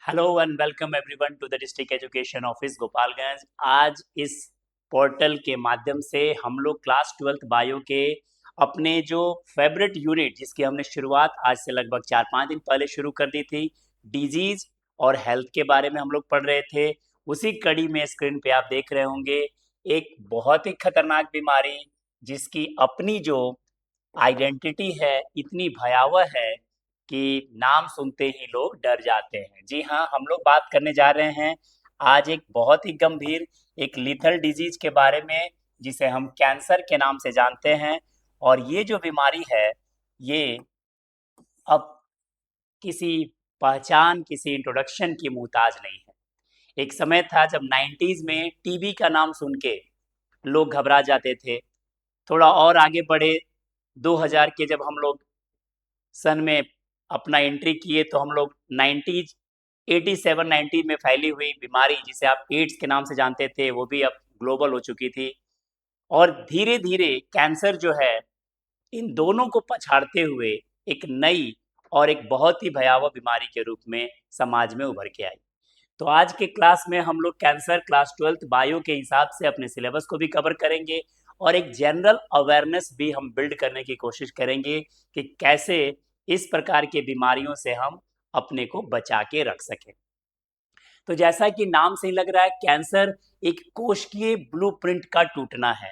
Hello and welcome everyone to the district education office Gopalganj. आज इस portal के माध्यम से हम लोग क्लास 12th बायो के अपने जो फेवरेट यूनिट जिसकी हमने शुरुआत आज से लगभग 4-5 दिन पहले शुरू कर दी थी, डिजीज और हेल्थ के बारे में हम लोग पढ़ रहे थे। उसी कड़ी में स्क्रीन पे आप देख रहे होंगे एक बहुत ही खतरनाक बीमारी जिसकी अपनी जो आइडेंटिटी है इतनी भयावह है कि नाम सुनते ही लोग डर जाते हैं। जी हाँ, हम लोग बात करने जा रहे हैं आज एक बहुत ही गंभीर, एक लीथल डिजीज के बारे में जिसे हम कैंसर के नाम से जानते हैं। और ये जो बीमारी है ये अब किसी पहचान, किसी इंट्रोडक्शन की मोहताज नहीं है। एक समय था जब 90s में टीबी का नाम सुन के लोग घबरा जाते थे। थोड़ा और आगे बढ़े, 2000 के जब हम लोग सन में अपना एंट्री किए तो हम लोग 90s 87-90 में फैली हुई बीमारी जिसे आप एड्स के नाम से जानते थे वो भी अब ग्लोबल हो चुकी थी। और धीरे धीरे कैंसर जो है इन दोनों को पछाड़ते हुए एक नई और एक बहुत ही भयावह बीमारी के रूप में समाज में उभर के आई। तो आज के क्लास में हम लोग कैंसर क्लास 12th बायो के हिसाब से अपने सिलेबस को भी कवर करेंगे और एक जनरल अवेयरनेस भी हम बिल्ड करने की कोशिश करेंगे कि कैसे इस प्रकार के बीमारियों से हम अपने को बचा के रख सकें। तो जैसा कि नाम से ही लग रहा है, कैंसर एक कोशिकीय ब्लूप्रिंट का टूटना है।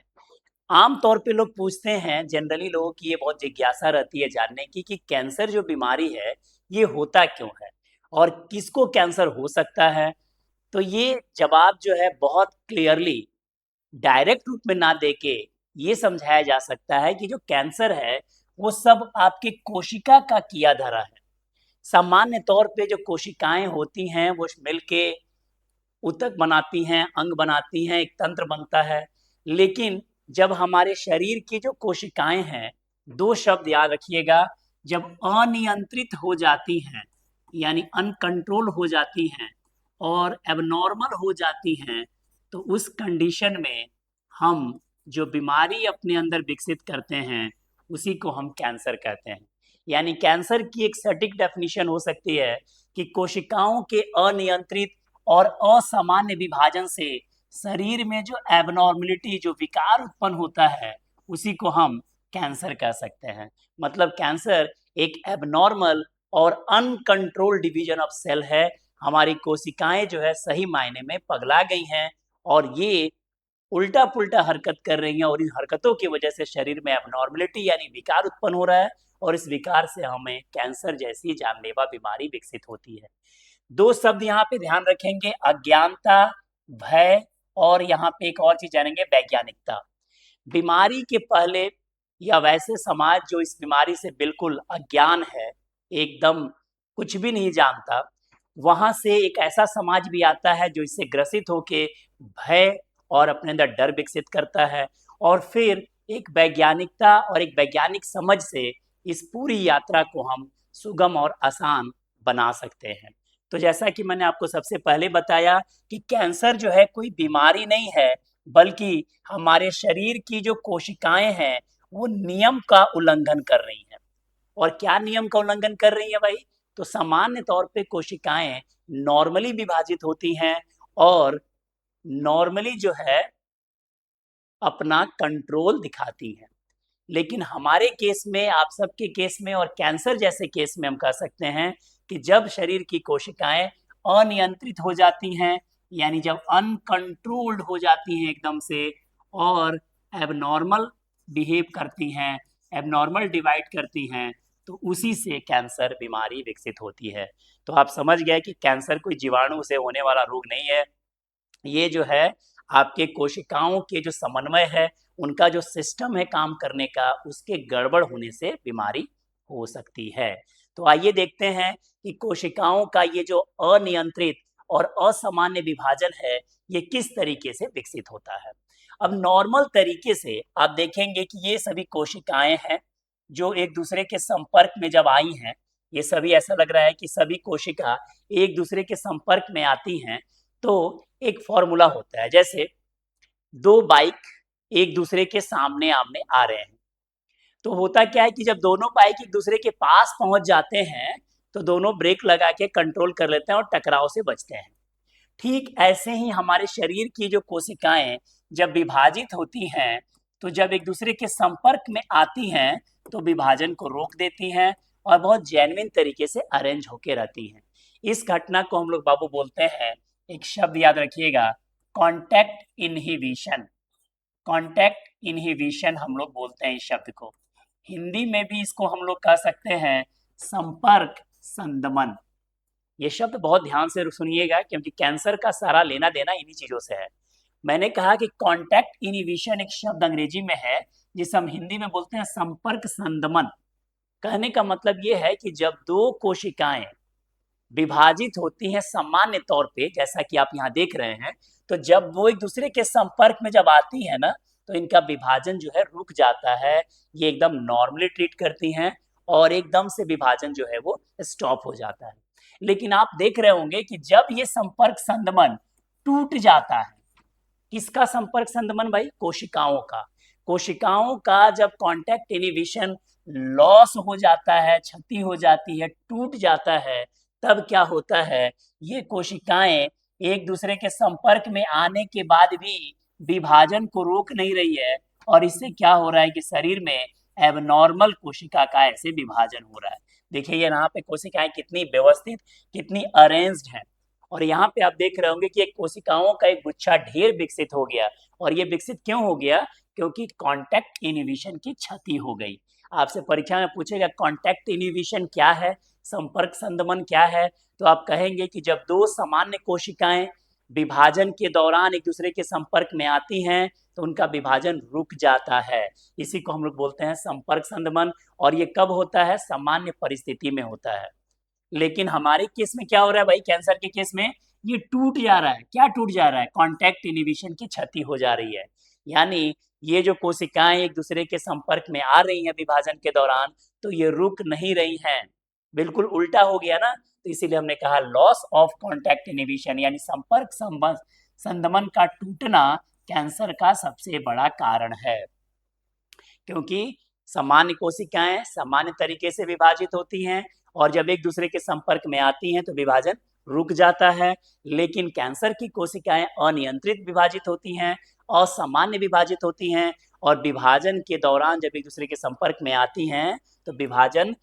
आम तौर पे लोग पूछते हैं, जनरली लोगों की ये बहुत जिज्ञासा रहती है जानने की कि कैंसर जो बीमारी है ये होता क्यों है और किसको कैंसर हो सकता है। तो ये जवाब जो है बहुत क्लियरली डायरेक्ट रूप में ना देके ये समझाया जा सकता है कि जो कैंसर है वो सब आपके कोशिका का किया धरा है। सामान्य तौर पे जो कोशिकाएं होती हैं वो मिलके ऊतक बनाती हैं, अंग बनाती हैं, एक तंत्र बनता है। लेकिन जब हमारे शरीर की जो कोशिकाएं हैं, दो शब्द याद रखिएगा, जब अनियंत्रित हो जाती हैं यानी अनकंट्रोल हो जाती हैं और एबनॉर्मल हो जाती हैं, तो उस कंडीशन में हम जो बीमारी अपने अंदर विकसित करते हैं उसी को हम कैंसर कहते हैं। यानी कैंसर की एक सटीक डेफिनेशन हो सकती है कि कोशिकाओं के अनियंत्रित और असामान्य विभाजन से शरीर में जो एबनॉर्मलिटी, जो विकार उत्पन्न होता है उसी को हम कैंसर कह सकते हैं। मतलब कैंसर एक एबनॉर्मल और अनकंट्रोल्ड डिवीजन ऑफ सेल है। हमारी कोशिकाएं जो है सही मायने में पगला गई हैं और ये उल्टा पुल्टा हरकत कर रही हैं और इन हरकतों की वजह से शरीर में एबनॉर्मलिटी यानी विकार उत्पन्न हो रहा है और इस विकार से हमें कैंसर जैसी जानलेवा बीमारी विकसित होती है। दो शब्द यहाँ पे ध्यान रखेंगे, अज्ञानता, भय, और यहाँ पे एक और चीज जानेंगे, वैज्ञानिकता। बीमारी के पहले या वैसे समाज जो इस बीमारी से बिल्कुल अज्ञान है, एकदम कुछ भी नहीं जानता, वहां से एक ऐसा समाज भी आता है जो इससे ग्रसित होके भय और अपने अंदर डर विकसित करता है और फिर एक वैज्ञानिकता और एक वैज्ञानिक समझ से इस पूरी यात्रा को हम सुगम और आसान बना सकते हैं। तो जैसा कि मैंने आपको सबसे पहले बताया कि कैंसर जो है कोई बीमारी नहीं है, बल्कि हमारे शरीर की जो कोशिकाएं हैं वो नियम का उल्लंघन कर रही हैं। और क्या नियम का उल्लंघन कर रही है भाई? तो सामान्य तौर पे कोशिकाएं नॉर्मली विभाजित होती हैं और नॉर्मली जो है अपना कंट्रोल दिखाती हैं। लेकिन हमारे केस में, आप सबके केस में और कैंसर जैसे केस में हम कह सकते हैं कि जब शरीर की कोशिकाएं अनियंत्रित हो जाती हैं यानी जब अनकंट्रोल्ड हो जाती हैं एकदम से और एबनॉर्मल बिहेव करती हैं, एबनॉर्मल डिवाइड करती हैं, तो उसी से कैंसर बीमारी विकसित होती है। तो आप समझ गए कि कैंसर कोई जीवाणु से होने वाला रोग नहीं है। ये जो है आपके कोशिकाओं के जो समन्वय है, उनका जो सिस्टम है काम करने का, उसके गड़बड़ होने से बीमारी हो सकती है। तो आइए देखते हैं कि कोशिकाओं का ये जो अनियंत्रित और असामान्य विभाजन है ये किस तरीके से विकसित होता है। अब नॉर्मल तरीके से आप देखेंगे कि ये सभी कोशिकाएं हैं जो एक दूसरे के संपर्क में जब आई हैं, ये सभी ऐसा लग रहा है कि सभी कोशिका एक दूसरे के संपर्क में आती हैं, तो एक फॉर्मूला होता है। जैसे दो बाइक एक दूसरे के सामने आमने आ रहे हैं, तो होता क्या है कि जब दोनों बाइक एक दूसरे के पास पहुंच जाते हैं तो दोनों ब्रेक लगा के कंट्रोल कर लेते हैं और टकराव से बचते हैं। ठीक ऐसे ही हमारे शरीर की जो कोशिकाएं जब विभाजित होती हैं, तो जब एक दूसरे के संपर्क में आती हैं तो विभाजन को रोक देती हैं और बहुत जेन्युइन तरीके से अरेंज होके रहती हैं। इस घटना को हम लोग बाबू बोलते हैं, एक शब्द याद रखिएगा, कॉन्टैक्ट इनहिबिशन। कॉन्टैक्ट इनहिबिशन हम लोग बोलते हैं इस शब्द को। हिंदी में भी इसको हम लोग कह सकते हैं संपर्क संदमन। ये शब्द बहुत ध्यान से सुनिएगा क्योंकि कैंसर का सारा लेना देना इन्हीं चीजों से है। मैंने कहा कि कॉन्टैक्ट इनहिबिशन एक शब्द अंग्रेजी में है जिसे हम हिंदी में बोलते हैं संपर्क संदमन। कहने का मतलब ये है कि जब दो कोशिकाएं विभाजित होती हैं सामान्य तौर पे, जैसा कि आप यहाँ देख रहे हैं, तो जब वो एक दूसरे के संपर्क में जब आती है ना, तो इनका विभाजन जो है रुक जाता है। ये एकदम नॉर्मली ट्रीट करती हैं और एकदम से विभाजन जो है वो स्टॉप हो जाता है। लेकिन आप देख रहे होंगे कि जब ये संपर्क संदमन टूट जाता है, किसका संपर्क संदमन भाई? कोशिकाओं का। कोशिकाओं का जब कॉन्टैक्ट इनहिबिशन लॉस हो जाता है, क्षति हो जाती है, टूट जाता है, तब क्या होता है, ये कोशिकाएं एक दूसरे के संपर्क में आने के बाद भी विभाजन को रोक नहीं रही है और इससे क्या हो रहा है कि शरीर में एबनॉर्मल कोशिका का ऐसे विभाजन हो रहा है। देखिए यहाँ पे कोशिकाएं कितनी व्यवस्थित, कितनी अरेंज्ड हैं। और यहाँ पे आप देख रहे होंगे कि एक कोशिकाओं का एक गुच्छा ढेर विकसित हो गया। और ये विकसित क्यों हो गया? क्योंकि कॉन्टैक्ट इनहिबिशन की क्षति हो गई। आपसे परीक्षा में पूछेगा कॉन्टैक्ट इनहिबिशन क्या है, संपर्क संदमन क्या है, तो आप कहेंगे कि जब दो सामान्य कोशिकाएं विभाजन के दौरान एक दूसरे के संपर्क में आती हैं तो उनका विभाजन रुक जाता है। इसी को हम लोग बोलते हैं संपर्क संदमन। और ये कब होता है? सामान्य परिस्थिति में होता है। लेकिन हमारे केस में क्या हो रहा है भाई? कैंसर के केस में ये टूट जा रहा है। क्या टूट जा रहा है? कॉन्टैक्ट इनहिबिशन की क्षति हो जा रही है। यानी ये जो कोशिकाएं एक दूसरे के संपर्क में आ रही हैं विभाजन के दौरान, तो ये रुक नहीं रही हैं। बिल्कुल उल्टा हो गया ना। तो इसीलिए हमने कहा लॉस ऑफ कॉन्टैक्ट इनहिबिशन, यानी संपर्क संदमन का टूटना कैंसर का सबसे बड़ा कारण है। क्योंकि सामान्य कोशिकाएं सामान्य तरीके से विभाजित होती हैं और जब एक दूसरे के संपर्क में आती हैं तो विभाजन रुक जाता है। लेकिन कैंसर की कोशिकाएं अनियंत्रित विभाजित होती हैं, असामान्य विभाजित होती हैं और विभाजन के दौरान जब एक दूसरे के संपर्क में आती हैं तो विभाजन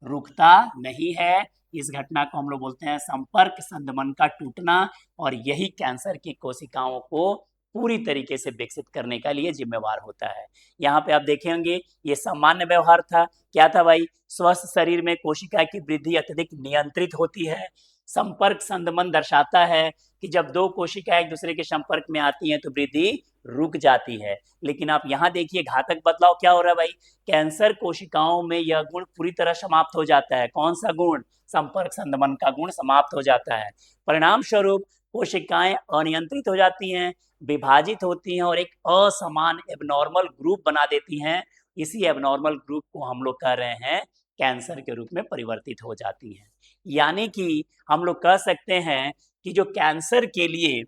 रुकता नहीं है। इस घटना को हम लोग बोलते हैं संपर्क संदमन का टूटना और यही कैंसर की कोशिकाओं को पूरी तरीके से विकसित करने का लिए जिम्मेवार होता है। यहाँ पे आप देखेंगे ये सामान्य व्यवहार था। क्या था भाई? स्वस्थ शरीर में कोशिका की वृद्धि अत्यधिक नियंत्रित होती है। संपर्क संदमन दर्शाता है कि जब दो कोशिकाएं एक दूसरे के संपर्क में आती हैं तो वृद्धि रुक जाती है। लेकिन आप यहाँ देखिए घातक बदलाव क्या हो रहा है भाई? कैंसर कोशिकाओं में यह गुण पूरी तरह समाप्त हो जाता है। कौन सा गुण? संपर्क संदमन का गुण समाप्त हो जाता है। परिणाम स्वरूप कोशिकाएं अनियंत्रित हो जाती हैं, विभाजित होती हैं और एक असमान एबनॉर्मल ग्रुप बना देती हैं। इसी एबनॉर्मल ग्रुप को हम लोग कह रहे हैं कैंसर के रूप में परिवर्तित हो जाती हैं। यानी कि हम लोग कह सकते हैं कि जो कैंसर के लिए,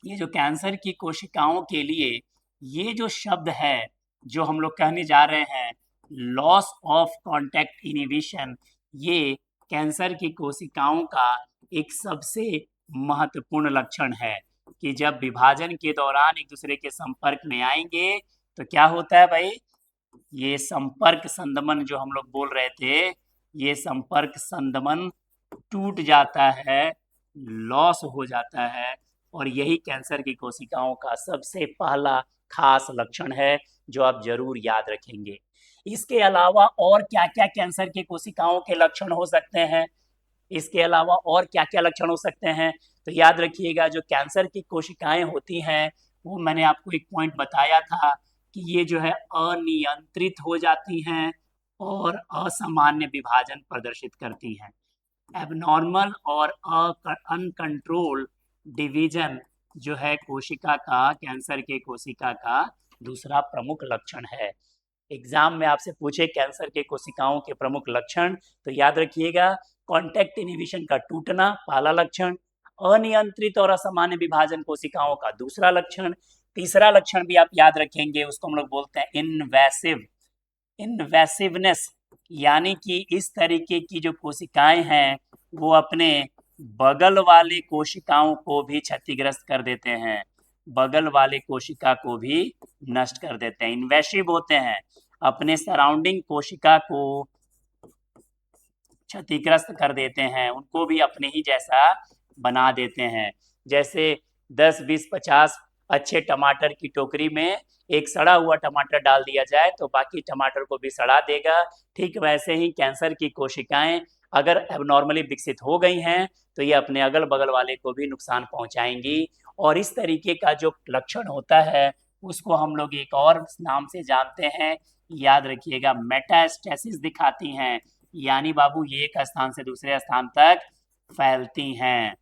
ये जो कैंसर की कोशिकाओं के लिए ये जो शब्द है जो हम लोग कहने जा रहे हैं लॉस ऑफ कॉन्टैक्ट इनहिबिशन, ये कैंसर की कोशिकाओं का एक सबसे महत्वपूर्ण लक्षण है कि जब विभाजन के दौरान एक दूसरे के संपर्क में आएंगे तो क्या होता है भाई? ये संपर्क संदमन जो हम लोग बोल रहे थे, ये संपर्क संदमन टूट जाता है, लॉस हो जाता है और यही कैंसर की कोशिकाओं का सबसे पहला खास लक्षण है जो आप जरूर याद रखेंगे। इसके अलावा और क्या क्या कैंसर की कोशिकाओं के लक्षण हो सकते हैं? इसके अलावा और क्या क्या लक्षण हो सकते हैं? तो याद रखिएगा जो कैंसर की कोशिकाएं होती हैं वो मैंने आपको एक पॉइंट बताया था कि ये जो है अनियंत्रित हो जाती हैं और असामान्य विभाजन प्रदर्शित करती हैं। एबनॉर्मल और अनकंट्रोल्ड डिवीजन जो है कोशिका का, कैंसर के कोशिका का दूसरा प्रमुख लक्षण है। एग्जाम में आपसे पूछे कैंसर के कोशिकाओं के प्रमुख लक्षण, तो याद रखिएगा कॉन्टैक्ट इनहिबिशन का टूटना पहला लक्षण, अनियंत्रित और असामान्य विभाजन कोशिकाओं का दूसरा लक्षण, तीसरा लक्षण भी आप याद रखेंगे, उसको हम लोग बोलते हैं इन्वेसिवनेस यानी कि इस तरीके की जो कोशिकाएं हैं वो अपने बगल वाले कोशिकाओं को भी क्षतिग्रस्त कर देते हैं, बगल वाले कोशिका को भी नष्ट कर देते हैं, इन्वेसिव होते हैं, अपने सराउंडिंग कोशिका को क्षतिग्रस्त कर देते हैं, उनको भी अपने ही जैसा बना देते हैं। जैसे 10, 20, 50 अच्छे टमाटर की टोकरी में एक सड़ा हुआ टमाटर डाल दिया जाए तो बाकी टमाटर को भी सड़ा देगा। ठीक वैसे ही कैंसर की कोशिकाएं अगर एबनॉर्मली विकसित हो गई हैं तो ये अपने अगल बगल वाले को भी नुकसान पहुंचाएंगी। और इस तरीके का जो लक्षण होता है उसको हम लोग एक और नाम से जानते हैं, याद रखिएगा, मेटास्टेसिस दिखाती हैं। यानी बाबू ये एक स्थान से दूसरे स्थान तक फैलती हैं।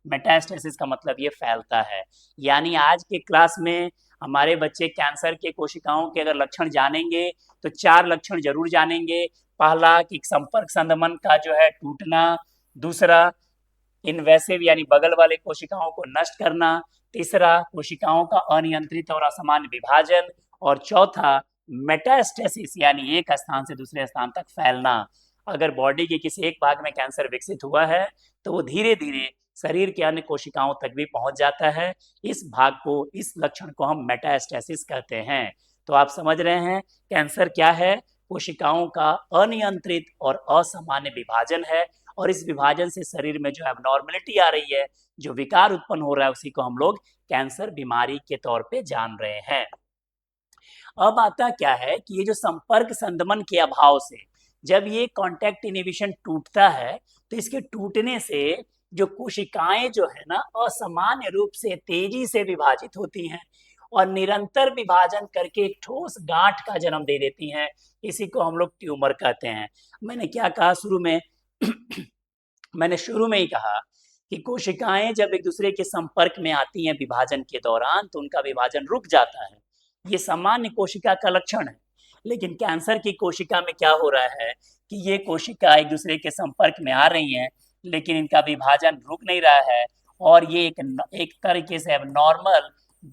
मेटास्टेसिस का मतलब ये फैलता है। यानी आज के क्लास में हमारे बच्चे कैंसर के कोशिकाओं के अगर लक्षण जानेंगे तो 4 लक्षण जरूर जानेंगे। पहला कि संपर्क संदमन का जो है टूटना, दूसरा इन्वेसिव यानी बगल वाले कोशिकाओं को नष्ट करना, तीसरा कोशिकाओं का अनियंत्रित और असामान्य विभाजन, और चौथा मेटास्टेसिस यानी एक स्थान से दूसरे स्थान तक फैलना। अगर बॉडी के किसी एक भाग में कैंसर विकसित हुआ है तो वो धीरे धीरे शरीर के अन्य कोशिकाओं तक भी पहुंच जाता है। इस भाग को, इस लक्षण को हम मेटास्टेसिस कहते हैं। तो आप समझ रहे हैं कैंसर क्या है? कोशिकाओं का अनियंत्रित और असामान्य विभाजन है, और इस विभाजन से शरीर में जो एबनॉर्मलिटी आ रही है, जो विकार उत्पन्न हो रहा है, उसी को हम लोग कैंसर बीमारी के तौर पे जान रहे हैं। अब आता क्या है कि ये जो संपर्क संदमन के अभाव से जब ये कॉन्टैक्ट इनहिबिशन टूटता है तो इसके टूटने से जो कोशिकाएं जो है ना असामान्य रूप से तेजी से विभाजित होती हैं और निरंतर विभाजन करके एक ठोस गांठ का जन्म दे देती हैं। इसी को हम लोग ट्यूमर कहते हैं। मैंने क्या कहा शुरू में? मैंने शुरू में ही कहा कि कोशिकाएं जब एक दूसरे के संपर्क में आती हैं विभाजन के दौरान तो उनका विभाजन रुक जाता है। ये सामान्य कोशिका का लक्षण है। लेकिन कैंसर की कोशिका में क्या हो रहा है कि ये कोशिका एक दूसरे के संपर्क में आ रही हैं लेकिन इनका विभाजन रुक नहीं रहा है, और ये एक तरीके से एबनॉर्मल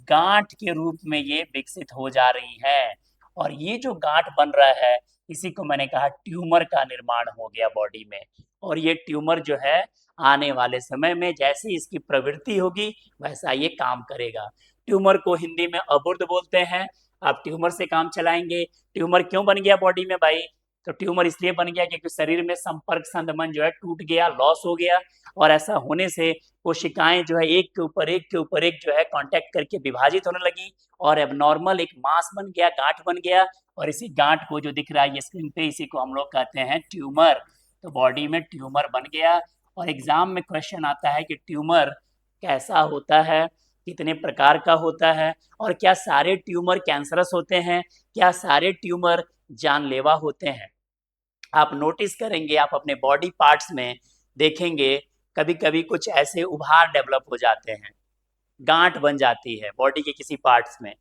गांठ के रूप में ये विकसित हो जा रही है। और ये जो गांठ बन रहा है इसी को मैंने कहा ट्यूमर का निर्माण हो गया बॉडी में। और ये ट्यूमर जो है आने वाले समय में जैसी इसकी प्रवृत्ति होगी वैसा ये काम करेगा। ट्यूमर को हिंदी में अबुर्द बोलते हैं। आप ट्यूमर से काम चलाएंगे। ट्यूमर क्यों बन गया बॉडी में भाई? तो ट्यूमर इसलिए बन गया क्योंकि शरीर में संपर्क संदमन जो है टूट गया, लॉस हो गया, और ऐसा होने से कोशिकाएं जो है एक के ऊपर एक के ऊपर एक जो है कांटेक्ट करके विभाजित होने लगी और एबनॉर्मल एक मास बन गया, गांठ बन गया। और इसी गांठ को जो दिख रहा है ये स्क्रीन पे, इसी को हम लोग कहते हैं ट्यूमर। तो बॉडी में ट्यूमर बन गया। और एग्जाम में क्वेश्चन आता है कि ट्यूमर कैसा होता है, कितने प्रकार का होता है, और क्या सारे ट्यूमर कैंसरस होते हैं, क्या सारे ट्यूमर जानलेवा होते हैं। आप नोटिस करेंगे, आप अपने बॉडी पार्ट्स में देखेंगे कभी कभी कुछ ऐसे उभार डेवलप हो जाते हैं, गांठ बन जाती है बॉडी के किसी पार्ट्स में।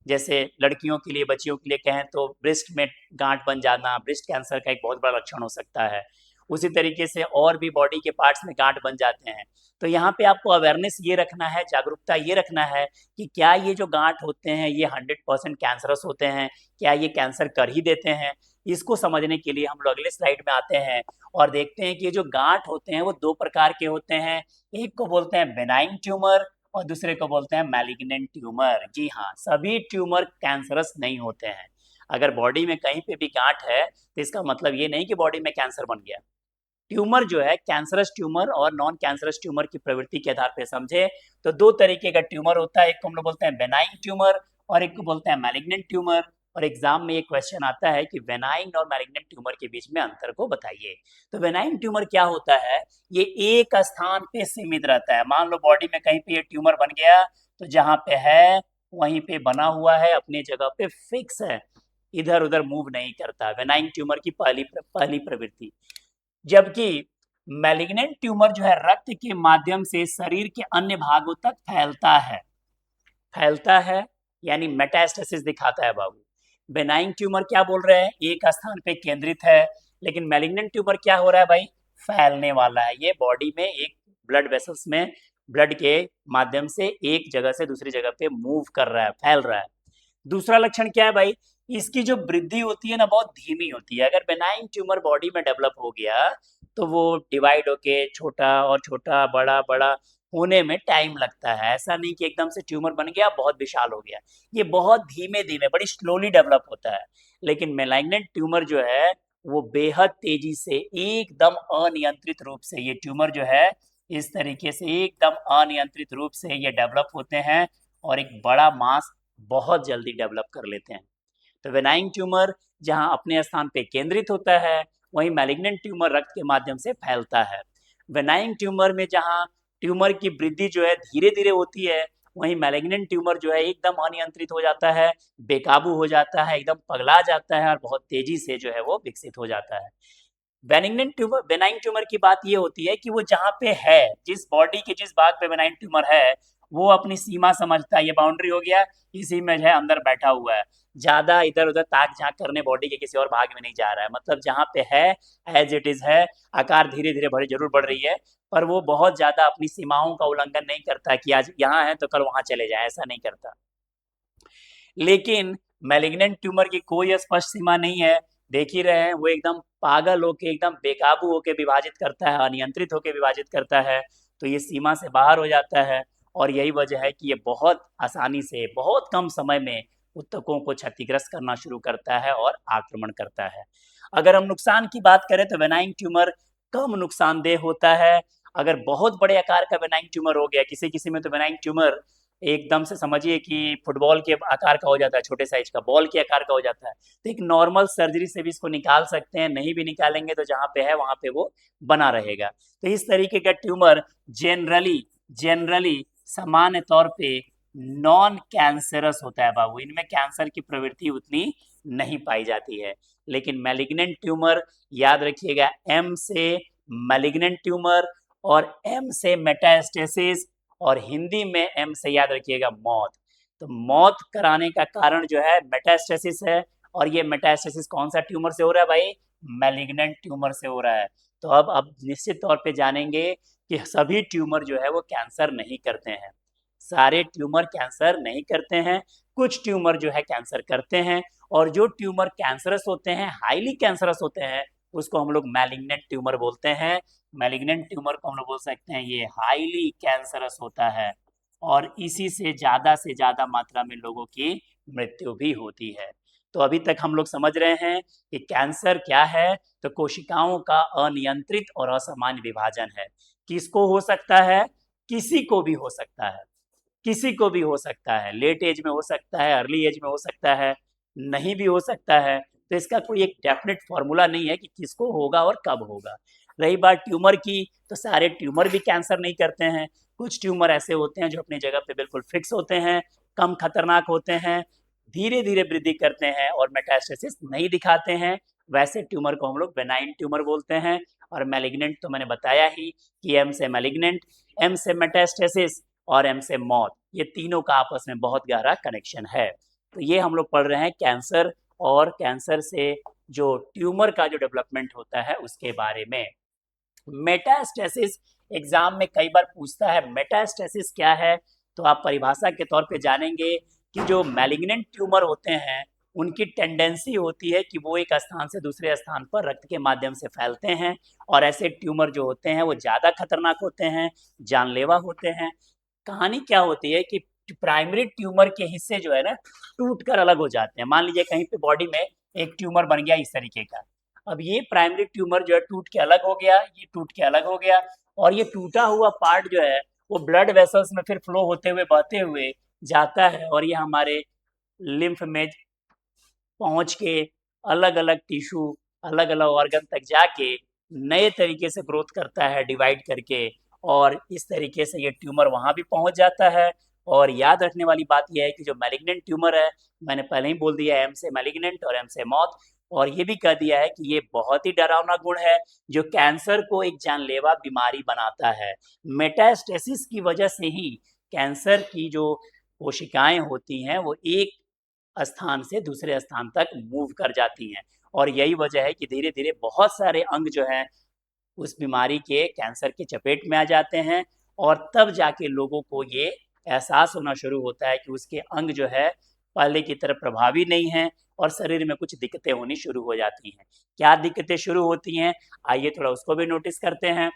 जैसे लड़कियों के लिए, बच्चियों के लिए कहें तो ब्रेस्ट में गांठ बन जाना ब्रेस्ट कैंसर का एक बहुत बड़ा लक्षण हो सकता है। उसी तरीके से और भी बॉडी के पार्ट्स में गांठ बन जाते हैं। तो यहाँ पे आपको अवेयरनेस ये रखना है, जागरूकता ये रखना है कि क्या ये जो गांठ होते हैं ये 100% कैंसरस होते हैं, क्या ये कैंसर कर ही देते हैं। इसको समझने के लिए हम लोग अगले स्लाइड में आते हैं और देखते हैं कि ये जो गांठ होते हैं वो 2 प्रकार के होते हैं। एक को बोलते हैं बेनाइन ट्यूमर और दूसरे को बोलते हैं मैलिग्नेंट ट्यूमर। जी हाँ, सभी ट्यूमर कैंसरस नहीं होते हैं। अगर बॉडी में कहीं पे भी गांठ है तो इसका मतलब ये नहीं कि बॉडी में कैंसर बन गया। ट्यूमर जो है कैंसरस ट्यूमर और नॉन कैंसरस ट्यूमर की प्रवृत्ति के आधार पर समझे तो 2 तरीके का ट्यूमर होता है। एक को हम लोग बोलते हैं बेनाइन ट्यूमर और एक को बोलते हैं मैलिग्नेंट ट्यूमर। और एग्जाम में ये क्वेश्चन आता है कि बेनाइन और मैलिग्नेंट ट्यूमर के बीच में अंतर को बताइए। तो बेनाइन ट्यूमर क्या होता है? ये एक स्थान पे सीमित रहता है। मान लो बॉडी में कहीं पे ये ट्यूमर बन गया तो जहां पे है वहीं पे बना हुआ है, अपनी जगह पे फिक्स है, इधर उधर मूव नहीं करता। बेनाइन ट्यूमर की पहली प्रवृत्ति। जबकि मैलिग्नेंट ट्यूमर जो है रक्त के माध्यम से शरीर के अन्य भागों तक फैलता है, यानी मेटास्टेसिस दिखाता है बाबू। बेनाइन ट्यूमर क्या बोल रहे हैं? एक स्थान पे केंद्रित है। लेकिन मैलिग्नेंट ट्यूमर क्या हो रहा है भाई? फैलने वाला है। ये बॉडी में एक ब्लड वेसल्स में ब्लड के माध्यम से एक जगह से दूसरी जगह पे मूव कर रहा है, फैल रहा है। दूसरा लक्षण क्या है भाई, इसकी जो वृद्धि होती है ना बहुत धीमी होती है। अगर बेनाइन ट्यूमर बॉडी में डेवलप हो गया तो वो डिवाइड होके छोटा और छोटा बड़ा बड़ा होने में टाइम लगता है। ऐसा नहीं कि एकदम से ट्यूमर बन गया बहुत विशाल हो गया, ये बहुत धीमे धीमे बड़ी स्लोली डेवलप होता है। लेकिन मेलाग्नेंट ट्यूमर जो है वो बेहद तेजी से एकदम अनियंत्रित रूप से ये ट्यूमर जो है इस तरीके से एकदम अनियंत्रित रूप से ये डेवलप होते हैं और एक बड़ा मास बहुत जल्दी डेवलप कर लेते हैं। तो वेनाइन ट्यूमर जहां अपने स्थान पे केंद्रित होता है, वहीं मैलिग्नेंट ट्यूमर रक्त के माध्यम से फैलता है। वेनाइन ट्यूमर में जहां ट्यूमर की वृद्धि जो है धीरे धीरे होती है, वहीं मैलिग्नेंट ट्यूमर जो है एकदम अनियंत्रित हो जाता है, बेकाबू हो जाता है, एकदम पगला जाता है और बहुत तेजी से जो है वो विकसित हो जाता है। बेनाइन ट्यूमर की बात ये होती है कि वो जहाँ पे है, जिस बॉडी के जिस भाग पे बेनाइन ट्यूमर है, वो अपनी सीमा समझता है, ये बाउंड्री हो गया, इसी में जो है अंदर बैठा हुआ है, ज्यादा इधर उधर ताक झांक करने बॉडी के किसी और भाग में नहीं जा रहा है। मतलब जहाँ पे है एज इट इज है, आकार धीरे धीरे बड़ी जरूर बढ़ रही है, पर वो बहुत ज्यादा अपनी सीमाओं का उल्लंघन नहीं करता कि आज यहाँ है तो कल वहां चले जाए, ऐसा नहीं करता। लेकिन मैलिग्नेंट ट्यूमर की कोई स्पष्ट सीमा नहीं है, देख ही रहे हैं वो एकदम पागल होके एकदम बेकाबू होके विभाजित करता है, अनियंत्रित होके विभाजित करता है, तो ये सीमा से बाहर हो जाता है। और यही वजह है कि ये बहुत आसानी से बहुत कम समय में ऊतकों को क्षतिग्रस्त करना शुरू करता है और आक्रमण करता है। अगर हम नुकसान की बात करें तो बेनाइन ट्यूमर कम नुकसानदेह होता है। अगर बहुत बड़े आकार का बेनाइन ट्यूमर हो गया, किसी किसी में तो बेनाइन ट्यूमर एकदम से समझिए कि फुटबॉल के आकार का हो जाता है, छोटे साइज का बॉल के आकार का हो जाता है, तो एक नॉर्मल सर्जरी से भी इसको निकाल सकते हैं। नहीं भी निकालेंगे तो जहाँ पे है वहां पे वो बना रहेगा। तो इस तरीके का ट्यूमर जनरली जनरली सामान्य तौर पे नॉन कैंसरस होता है बाबू, इनमें कैंसर की प्रवृत्ति उतनी नहीं पाई जाती है। लेकिन मैलिग्नेंट ट्यूमर याद रखिएगा, एम से मैलिग्नेंट ट्यूमर और एम से मेटास्टेसिस और हिंदी में एम से याद रखिएगा मौत। तो मौत कराने का कारण जो है मेटास्टेसिस है, और ये मेटास्टेसिस कौन सा ट्यूमर से हो रहा है भाई, मैलिग्नेंट ट्यूमर से हो रहा है। तो अब निश्चित तौर पे जानेंगे कि सभी ट्यूमर जो है वो कैंसर नहीं करते हैं, सारे ट्यूमर कैंसर नहीं करते हैं, कुछ ट्यूमर जो है कैंसर करते हैं। और जो ट्यूमर कैंसरस होते हैं, हाईली कैंसरस होते हैं, उसको हम लोग मैलिग्नेंट ट्यूमर बोलते हैं। मैलिग्नेंट ट्यूमर को हम लोग बोल सकते हैं ये हाईली कैंसरस होता है, और इसी से ज्यादा मात्रा में लोगों की मृत्यु भी होती है। तो अभी तक हम लोग समझ रहे हैं कि कैंसर क्या है, तो कोशिकाओं का अनियंत्रित और असामान्य विभाजन है। किसको हो सकता है, किसी को भी हो सकता है, किसी को भी हो सकता है, लेट एज में हो सकता है, अर्ली एज में हो सकता है, नहीं भी हो सकता है। तो इसका कोई एक डेफिनेट फॉर्मूला नहीं है कि किसको होगा और कब होगा। रही बात ट्यूमर की, तो सारे ट्यूमर भी कैंसर नहीं करते हैं, कुछ ट्यूमर ऐसे होते हैं जो अपनी जगह पे बिल्कुल फिक्स होते हैं, कम खतरनाक होते हैं, धीरे धीरे वृद्धि करते हैं और मेटास्टेसिस नहीं दिखाते हैं, वैसे ट्यूमर को हम लोग बेनाइन ट्यूमर बोलते हैं। और मैलिग्नेंट तो मैंने बताया ही कि एम से मैलिग्नेंट, एम से मेटास्टेसिस और एम से मौत, ये तीनों का आपस में बहुत गहरा कनेक्शन है। तो ये हम लोग पढ़ रहे हैं कैंसर और कैंसर से जो ट्यूमर का जो डेवलपमेंट होता है उसके बारे में। मेटास्टेसिस एग्जाम में कई बार पूछता है, मेटास्टेसिस क्या है, तो आप परिभाषा के तौर पे जानेंगे कि जो मैलिग्नेंट ट्यूमर होते हैं उनकी टेंडेंसी होती है कि वो एक स्थान से दूसरे स्थान पर रक्त के माध्यम से फैलते हैं, और ऐसे ट्यूमर जो होते हैं वो ज़्यादा खतरनाक होते हैं, जानलेवा होते हैं। कहानी क्या होती है कि प्राइमरी ट्यूमर के हिस्से जो है ना टूट कर अलग हो जाते हैं। मान लीजिए कहीं पे बॉडी में एक ट्यूमर बन गया इस तरीके का, अब ये प्राइमरी ट्यूमर जो है टूट के अलग हो गया, ये टूट के अलग हो गया, और ये टूटा हुआ पार्ट जो है वो ब्लड वेसल्स में फिर फ्लो होते हुए बहते हुए जाता है, और ये हमारे लिम्फ में पहुंच के अलग अलग टिश्यू, अलग अलग ऑर्गन तक जाके नए तरीके से ग्रोथ करता है डिवाइड करके, और इस तरीके से ये ट्यूमर वहां भी पहुंच जाता है। और याद रखने वाली बात यह है कि जो मैलिग्नेंट ट्यूमर है, मैंने पहले ही बोल दिया, एम से मैलिग्नेंट और एम से मौत, और ये भी कह दिया है कि ये बहुत ही डरावना गुण है जो कैंसर को एक जानलेवा बीमारी बनाता है। मेटास्टेसिस की वजह से ही कैंसर की जो कोशिकाएं होती हैं वो एक स्थान से दूसरे स्थान तक मूव कर जाती हैं, और यही वजह है कि धीरे धीरे बहुत सारे अंग जो हैं उस बीमारी के, कैंसर के चपेट में आ जाते हैं, और तब जाके लोगों को ये एहसास होना शुरू होता है कि उसके अंग जो है पहले की तरह प्रभावी नहीं है और शरीर में कुछ दिक्कतें होनी शुरू हो जाती हैं। क्या दिक्कतें शुरू होती हैं, आइए थोड़ा उसको भी नोटिस करते हैं।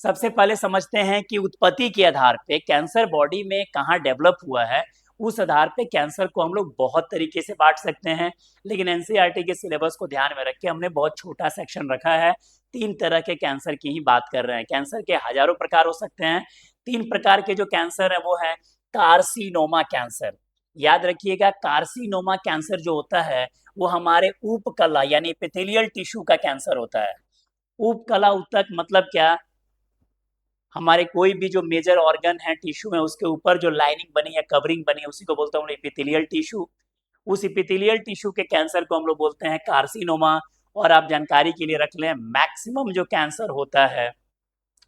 सबसे पहले समझते हैं कि उत्पत्ति के आधार पे कैंसर बॉडी में कहाँ डेवलप हुआ है, उस आधार पे कैंसर को हम लोग बहुत तरीके से बांट सकते हैं, लेकिन एनसीईआरटी के सिलेबस को ध्यान में रख के हमने बहुत छोटा सेक्शन रखा है। 3 तरह के कैंसर की ही बात कर रहे हैं। कैंसर के हजारों प्रकार हो सकते हैं। 3 प्रकार के जो कैंसर है वो है कार्सिनोमा कैंसर। याद रखिएगा, कार्सिनोमा कैंसर जो होता है वो हमारे उपकला यानी एपिथेलियल टिश्यू का कैंसर होता है। उपकला ऊतक मतलब क्या, हमारे कोई भी जो मेजर ऑर्गन है टिश्यू है उसके ऊपर जो लाइनिंग बनी है, कवरिंग बनी है, उसी को बोलते हैं एपिथेलियल टिश्यू। उस एपिथेलियल टिश्यू के कैंसर को हम लोग बोलते हैं कार्सिनोमा। और आप जानकारी के लिए रख लें, मैक्सिमम जो कैंसर होता है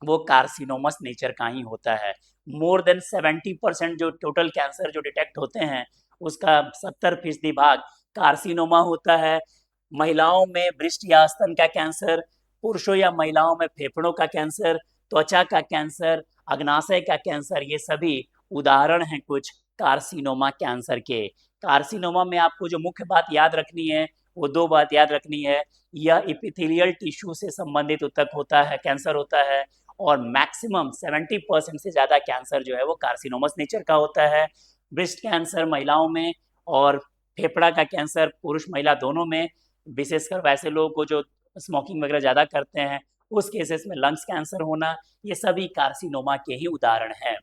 वो कार्सिनोमस नेचर का ही होता है। मोर देन 70% जो टोटल कैंसर जो डिटेक्ट होते हैं उसका 70% भाग कार्सिनोमा होता है। महिलाओं में ब्रेस्ट या स्तन का कैंसर, पुरुषों या महिलाओं में फेफड़ों का कैंसर, त्वचा का कैंसर, अग्नाशय का कैंसर, ये सभी उदाहरण हैं कुछ कार्सिनोमा कैंसर के। कार्सिनोमा में आपको जो मुख्य बात याद रखनी है वो 2 बात याद रखनी है। यह एपिथेलियल टिश्यू से संबंधित ऊतक होता है, कैंसर होता है, और मैक्सिमम 70% से ज़्यादा कैंसर जो है वो कार्सिनोमस नेचर का होता है। ब्रेस्ट कैंसर महिलाओं में और फेफड़ा का कैंसर पुरुष महिला दोनों में, विशेषकर वैसे लोगों को जो स्मोकिंग वगैरह ज़्यादा करते हैं उस केसेस में लंग्स कैंसर होना, ये सभी कार्सिनोमा के ही उदाहरण हैं।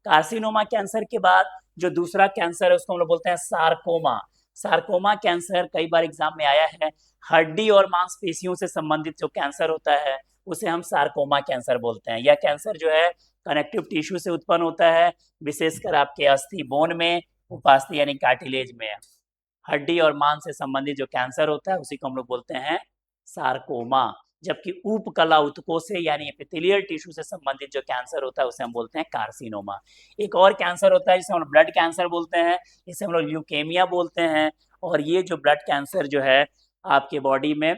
कार्सिनोमा कैंसर के बाद जो दूसरा कैंसर है उसको हम लोग बोलते हैं सार्कोमा। सार्कोमा कैंसर कई बार एग्जाम में आया है। हड्डी और मांसपेशियों से संबंधित जो कैंसर होता है उसे हम सार्कोमा कैंसर बोलते हैं। यह कैंसर जो है कनेक्टिव टिश्यू से उत्पन्न होता है, विशेषकर आपके अस्थि बोन में, उपास्थि यानी कार्टिलेज में। हड्डी और मांस से संबंधित जो कैंसर होता है उसी को हम लोग बोलते हैं सार्कोमा। जबकि उपकला ऊतकों से यानी एपिथेलियल टिश्यू से संबंधित जो कैंसर होता है उसे हम बोलते हैं कार्सिनोमा। एक और कैंसर होता है जिसे हम लोग ब्लड कैंसर बोलते हैं, इसे हम लोग ल्यूकेमिया बोलते हैं। और ये जो ब्लड कैंसर जो है आपके बॉडी में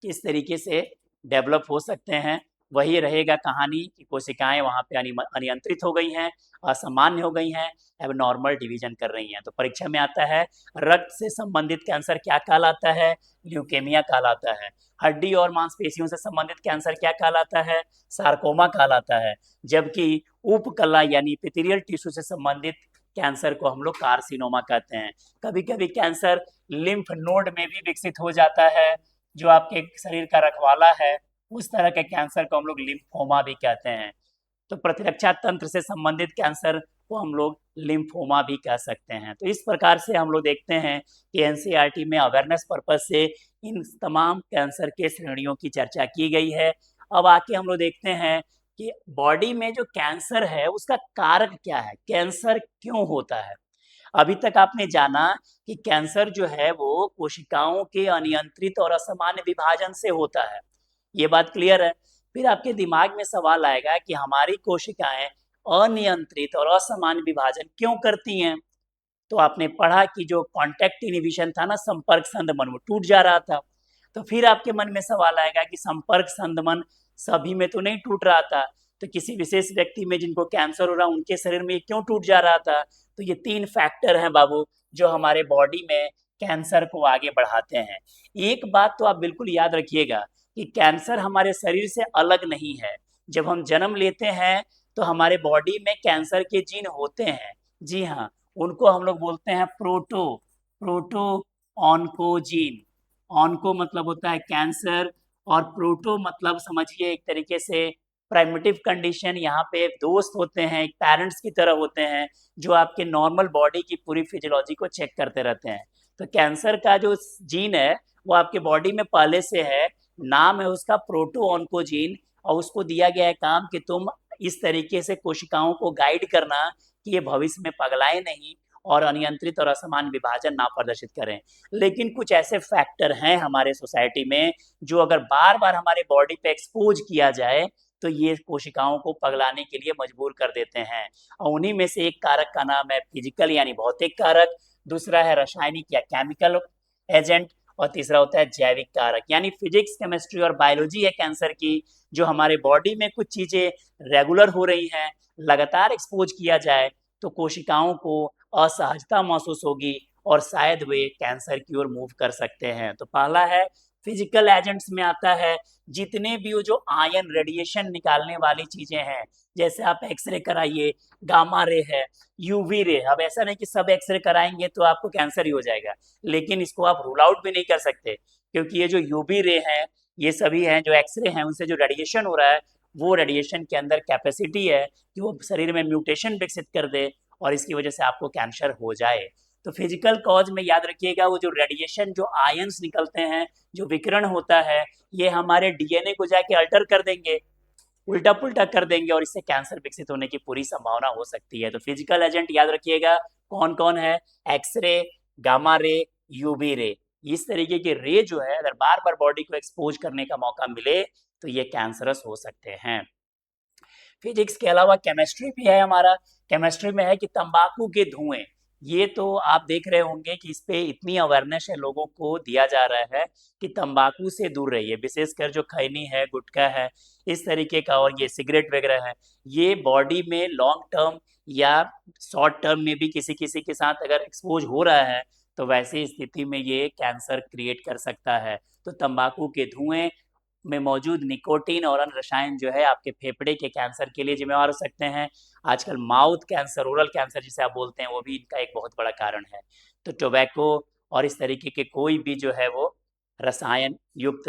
किस तरीके से डेवलप हो सकते हैं, वही रहेगा कहानी कि कोशिकाएं वहाँ पे अनियंत्रित हो गई हैं, असामान्य हो गई हैं, अब नॉर्मल डिवीजन कर रही हैं। तो परीक्षा में आता है रक्त से संबंधित कैंसर क्या कहलाता है, ल्यूकेमिया कहलाता है। हड्डी और मांसपेशियों से संबंधित कैंसर क्या कहलाता है, सार्कोमा कहलाता है। जबकि उपकला यानी एपिथेलियल टिश्यू से संबंधित कैंसर को हम लोग कार्सिनोमा कहते हैं। कभी कभी कैंसर लिम्फ नोड में भी विकसित हो जाता है, जो आपके शरीर का रखवाला है, उस तरह के कैंसर को हम लोग लिम्फोमा भी कहते हैं। तो प्रतिरक्षा तंत्र से संबंधित कैंसर को हम लोग लिम्फोमा भी कह सकते हैं। तो इस प्रकार से हम लोग देखते हैं कि एनसीईआरटी में अवेयरनेस पर्पज से इन तमाम कैंसर के श्रेणियों की चर्चा की गई है। अब आके हम लोग देखते हैं कि बॉडी में जो कैंसर है उसका कारक क्या है, कैंसर क्यों होता है। अभी तक आपने जाना कि कैंसर जो है वो कोशिकाओं के अनियंत्रित और असामान्य विभाजन से होता है, ये बात क्लियर है। फिर आपके दिमाग में सवाल आएगा कि हमारी कोशिकाएं अनियंत्रित और असामान्य विभाजन क्यों करती हैं। तो आपने पढ़ा कि जो कॉन्टैक्ट इनहिबिशन था ना, संपर्क संदमन, वो टूट जा रहा था। तो फिर आपके मन में सवाल आएगा कि संपर्क संदमन सभी में तो नहीं टूट रहा था, तो किसी विशेष व्यक्ति में जिनको कैंसर हो रहा उनके शरीर में क्यों टूट जा रहा था। तो ये 3 फैक्टर हैं बाबू जो हमारे बॉडी में कैंसर को आगे बढ़ाते हैं। एक बात तो आप बिल्कुल याद रखिएगा कि कैंसर हमारे शरीर से अलग नहीं है। जब हम जन्म लेते हैं तो हमारे बॉडी में कैंसर के जीन होते हैं, जी हाँ, उनको हम लोग बोलते हैं प्रोटो ऑन्कोजीन। ऑन्को मतलब होता है कैंसर और प्रोटो मतलब समझिए एक तरीके से प्राइमेटिव कंडीशन। यहाँ पे दोस्त होते हैं, एक पेरेंट्स की तरह होते हैं जो आपके नॉर्मल बॉडी की पूरी फिजियोलॉजी को चेक करते रहते हैं। तो कैंसर का जो जीन है वो आपके बॉडी में पहले से है, नाम है उसका प्रोटो ऑन्कोजीन, और उसको दिया गया है काम कि तुम इस तरीके से कोशिकाओं को गाइड करना कि ये भविष्य में पगलाए नहीं और अनियंत्रित और असमान विभाजन ना प्रदर्शित करें। लेकिन कुछ ऐसे फैक्टर हैं हमारे सोसाइटी में जो अगर बार बार हमारे बॉडी पे एक्सपोज किया जाए तो ये कोशिकाओं को पगलाने के लिए मजबूर कर देते हैं। और उन्हीं में से एक कारक का नाम है फिजिकल यानी भौतिक कारक, दूसरा है रासायनिक या केमिकल एजेंट, और तीसरा होता है जैविक कारक। यानी फिजिक्स, केमिस्ट्री और बायोलॉजी है कैंसर की, जो हमारे बॉडी में कुछ चीजें रेगुलर हो रही हैं, लगातार एक्सपोज किया जाए तो कोशिकाओं को असहजता महसूस होगी और शायद वे कैंसर की ओर मूव कर सकते हैं। तो पहला है फिजिकल एजेंट्स में आता है जितने भी वो जो आयन रेडिएशन निकालने वाली चीजें हैं, जैसे आप एक्सरे कराइए, गामा रे है, यूवी रे। अब ऐसा नहीं कि सब एक्सरे कराएंगे तो आपको कैंसर ही हो जाएगा, लेकिन इसको आप रूल आउट भी नहीं कर सकते, क्योंकि ये जो यूवी रे हैं, ये सभी हैं जो एक्सरे हैं, उनसे जो रेडिएशन हो रहा है, वो रेडिएशन के अंदर कैपेसिटी है कि वो शरीर में म्यूटेशन विकसित कर दे और इसकी वजह से आपको कैंसर हो जाए। तो फिजिकल कॉज में याद रखिएगा, वो जो रेडिएशन, जो आयंस निकलते हैं, जो विकिरण होता है, ये हमारे डीएनए को जाके अल्टर कर देंगे, उल्टा पुल्टा कर देंगे और इससे कैंसर विकसित होने की पूरी संभावना हो सकती है। तो फिजिकल एजेंट याद रखिएगा कौन कौन है, x ray, gamma ray, UV ray. इस तरीके के रे जो है अगर बार बार बॉडी को एक्सपोज करने का मौका मिले तो ये कैंसरस हो सकते हैं। फिजिक्स के अलावा केमिस्ट्री भी है हमारा। केमिस्ट्री में है कि तंबाकू के धुएं, ये तो आप देख रहे होंगे कि इस पे इतनी अवेयरनेस है, लोगों को दिया जा रहा है कि तंबाकू से दूर रहिए, विशेषकर जो खैनी है, गुटखा है, इस तरीके का, और ये सिगरेट वगैरह है, ये बॉडी में लॉन्ग टर्म या शॉर्ट टर्म में भी किसी किसी के साथ अगर एक्सपोज हो रहा है तो वैसी स्थिति में ये कैंसर क्रिएट कर सकता है। तो तंबाकू के धुएं में मौजूद निकोटीन और अन्य रसायन जो है आपके फेफड़े के कैंसर के लिए जिम्मेवार हो सकते हैं। आजकल माउथ कैंसर, ओरल कैंसर जिसे आप बोलते हैं, वो भी इनका एक बहुत बड़ा कारण है। तो टोबैको और इस तरीके के कोई भी जो है वो रसायन युक्त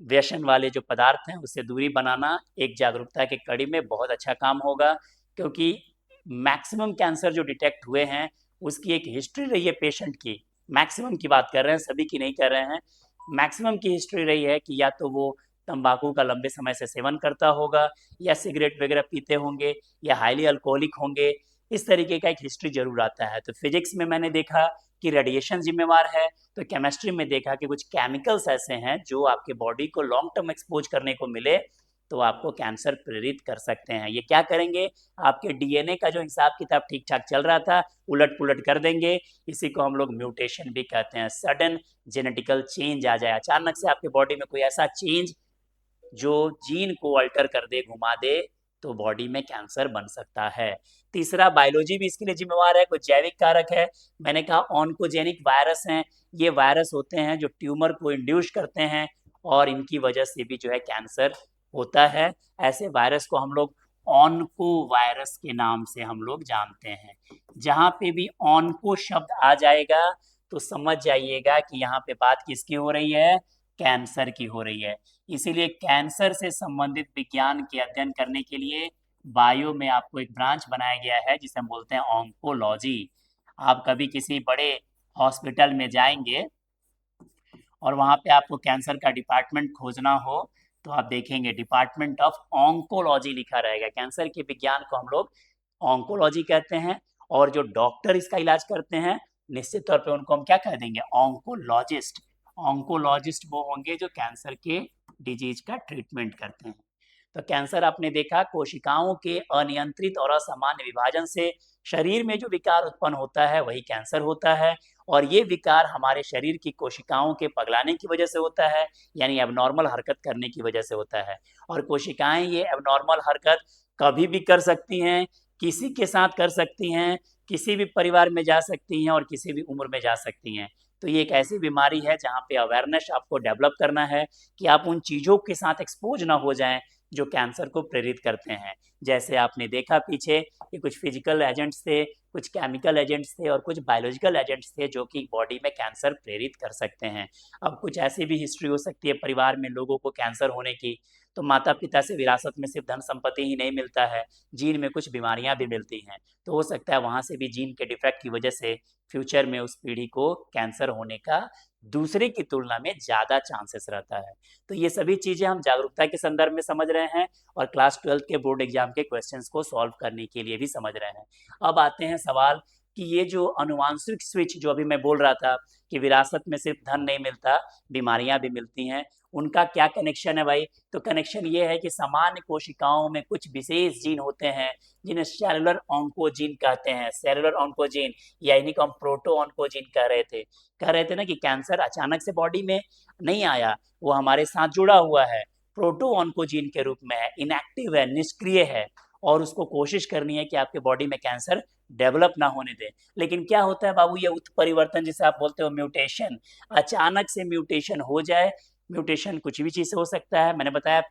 व्यसन वाले जो पदार्थ हैं उससे दूरी बनाना एक जागरूकता की कड़ी में बहुत अच्छा काम होगा, क्योंकि मैक्सिमम कैंसर जो डिटेक्ट हुए हैं उसकी एक हिस्ट्री रही है पेशेंट की। मैक्सिमम की बात कर रहे हैं, सभी की नहीं कर रहे हैं। मैक्सिमम की हिस्ट्री रही है कि या तो वो तंबाकू का लंबे समय से सेवन करता होगा, या सिगरेट वगैरह पीते होंगे, या हाईली अल्कोहलिक होंगे। इस तरीके का एक हिस्ट्री जरूर आता है। तो फिजिक्स में मैंने देखा कि रेडिएशन जिम्मेवार है, तो केमिस्ट्री में देखा कि कुछ केमिकल्स ऐसे हैं जो आपके बॉडी को लॉन्ग टर्म एक्सपोज करने को मिले तो आपको कैंसर प्रेरित कर सकते हैं। ये क्या करेंगे, आपके डीएनए का जो हिसाब किताब ठीक ठाक चल रहा था उलट पुलट कर देंगे। इसी को हम लोग म्यूटेशन भी कहते हैं। सडन जेनेटिकल चेंज आ जाए, अचानक से आपके बॉडी में कोई ऐसा चेंज जो जीन को अल्टर कर दे, घुमा दे, तो बॉडी में कैंसर बन सकता है। तीसरा, बायोलॉजी भी इसके लिए जिम्मेवार है, कुछ जैविक कारक है। मैंने कहा ऑन्कोजेनिक वायरस हैं, ये वायरस होते हैं जो ट्यूमर को इंड्यूस करते हैं और इनकी वजह से भी जो है कैंसर होता है। ऐसे वायरस को हम लोग ऑन्को वायरस के नाम से हम लोग जानते हैं। जहाँ पे भी ऑन्को शब्द आ जाएगा तो समझ जाइएगा कि यहाँ पे बात किसकी हो रही है, कैंसर की हो रही है। इसीलिए कैंसर से संबंधित विज्ञान के अध्ययन करने के लिए बायो में आपको एक ब्रांच बनाया गया है जिसे हम बोलते हैं ऑन्कोलॉजी। आप कभी किसी बड़े हॉस्पिटल में जाएंगे और वहाँ पे आपको कैंसर का डिपार्टमेंट खोजना हो तो आप देखेंगे डिपार्टमेंट ऑफ ऑन्कोलॉजी लिखा रहेगा। कैंसर के विज्ञान को हम लोग ऑन्कोलॉजी कहते हैं, और जो डॉक्टर इसका इलाज करते हैं निश्चित तौर पे उनको हम क्या कह देंगे, ऑन्कोलॉजिस्ट। ऑन्कोलॉजिस्ट वो होंगे जो कैंसर के डिजीज का ट्रीटमेंट करते हैं। तो कैंसर आपने देखा कोशिकाओं के अनियंत्रित और असामान्य विभाजन से शरीर में जो विकार उत्पन्न होता है वही कैंसर होता है, और ये विकार हमारे शरीर की कोशिकाओं के पगलाने की वजह से होता है, यानी एबनॉर्मल हरकत करने की वजह से होता है। और कोशिकाएं ये एबनॉर्मल हरकत कभी भी कर सकती हैं, किसी के साथ कर सकती हैं, किसी भी परिवार में जा सकती हैं और किसी भी उम्र में जा सकती हैं। तो ये एक ऐसी बीमारी है जहाँ पे अवेयरनेस आपको डेवलप करना है कि आप उन चीज़ों के साथ एक्सपोज ना हो जाएं जो कैंसर को प्रेरित करते हैं। जैसे आपने देखा पीछे कि कुछ फिजिकल एजेंट्स थे, कुछ केमिकल एजेंट्स थे और कुछ बायोलॉजिकल एजेंट्स थे जो कि बॉडी में कैंसर प्रेरित कर सकते हैं। अब कुछ ऐसी भी हिस्ट्री हो सकती है परिवार में लोगों को कैंसर होने की, तो माता पिता से विरासत में सिर्फ धन संपत्ति ही नहीं मिलता है, जीन में कुछ बीमारियां भी मिलती हैं। तो हो सकता है वहां से भी जीन के डिफेक्ट की वजह से फ्यूचर में उस पीढ़ी को कैंसर होने का दूसरे की तुलना में ज़्यादा चांसेस रहता है। तो ये सभी चीज़ें हम जागरूकता के संदर्भ में समझ रहे हैं और क्लास 12 के बोर्ड एग्जाम के क्वेश्चंस को सॉल्व करने के लिए भी समझ रहे हैं। अब आते हैं सवाल कि ये जो अनुवांशिक स्विच जो अभी मैं बोल रहा था कि विरासत में सिर्फ धन नहीं मिलता, बीमारियां भी मिलती हैं, उनका क्या कनेक्शन है भाई? तो कनेक्शन ये है कि सामान्य कोशिकाओं में कुछ विशेष जीन होते हैं जिन्हें सेलुलर ऑन्कोजीन कहते हैं। सेलुलर ऑन्कोजीन, या इन्हीं को हम प्रोटो ऑन्कोजीन कह रहे थे ना कि कैंसर अचानक से बॉडी में नहीं आया, वो हमारे साथ जुड़ा हुआ है, प्रोटो ऑन्कोजीन के रूप में है, इनएक्टिव है, निष्क्रिय है, और उसको कोशिश करनी है कि आपके बॉडी में कैंसर डेवलप ना होने दें। लेकिन क्या होता है बाबू, ये उत्परिवर्तन जिसे आप बोलते हो म्यूटेशन, अचानक से म्यूटेशन हो जाए। म्यूटेशन कुछ भी चीज़ से हो सकता है, मैंने बताया